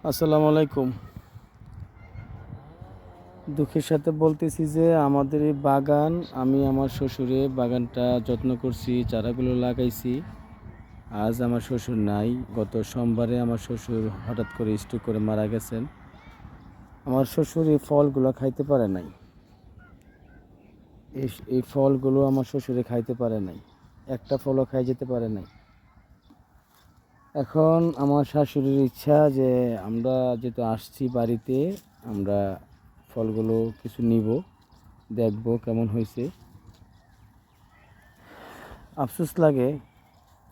আসসালামু আলাইকুম। দুঃখের সাথে বলতেছি যে আমাদের এই বাগান, আমি আমার শ্বশুরে বাগানটা যত্ন করছি, চারাগুলো লাগাইছি। আজ আমার শ্বশুর নাই। গত সোমবারে আমার শ্বশুর হঠাৎ করে স্ট্রোক করে মারা গেছেন। আমার শ্বশুর এই ফলগুলো খাইতে পারে নাই। এই ফলগুলো আমার শ্বশুরে খাইতে পারে নাই, একটা ফলও খাই যেতে পারে নাই। এখন আমার শাশুড়ির ইচ্ছা যে আমরা যেহেতু আসছি বাড়িতে, আমরা ফলগুলো কিছু নিব, দেখব কেমন হয়েছে। আফসোস লাগে,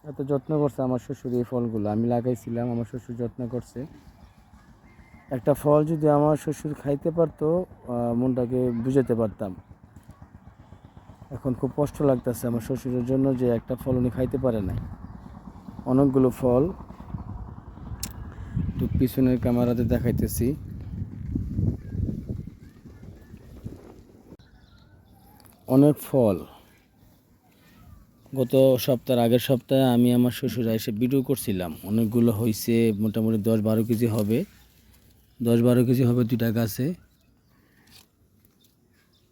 এত যত্ন করছে আমার শ্বশুর এই ফলগুলো, আমি লাগাইছিলাম, আমার শ্বশুর যত্ন করছে। একটা ফল যদি আমার শ্বশুর খাইতে পারতো, মনটাকে বুঝাতে পারতাম। এখন খুব কষ্ট লাগতেছে আমার শ্বশুরের জন্য যে একটা ফল উনি খাইতে পারে নাই। অনেকগুলো ফল, একটু পিছনের ক্যামেরাতে দেখাইতেছি। অনেক ফল। গত আগের সপ্তাহে আমি আমার শ্বশুর এসে ভিডিও করছিলাম, অনেকগুলো হয়েছে, মোটামুটি 10-12 কেজি হবে। 10-12 কেজি হবে দুইটা গাছে।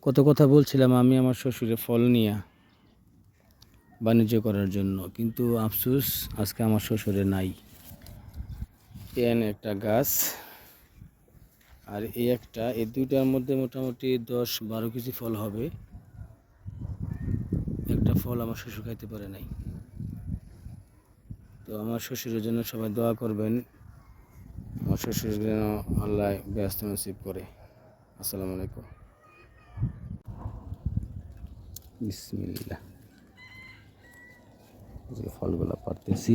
কত কথা বলছিলাম আমি আমার শ্বশুরের ফল নিয়ে বাণিজ্য করার জন্য, কিন্তু আফসোস আজকে আমার শ্বশুরে নাই। একটা গাছ আর এই দুইটার মধ্যে মোটামুটি 10-12 কেজি ফল হবে। একটা ফল আমার শ্বশুর খাইতে পারে নাই। তো আমার শ্বশুরের জন্য সবাই দোয়া করবেন, আমার শ্বশুরের যেন আল্লাহ ব্যস্ত নসিব করে। আসসালামু আলাইকুম। বিসমিল্লাহ। ফলগুলো পারতেছি।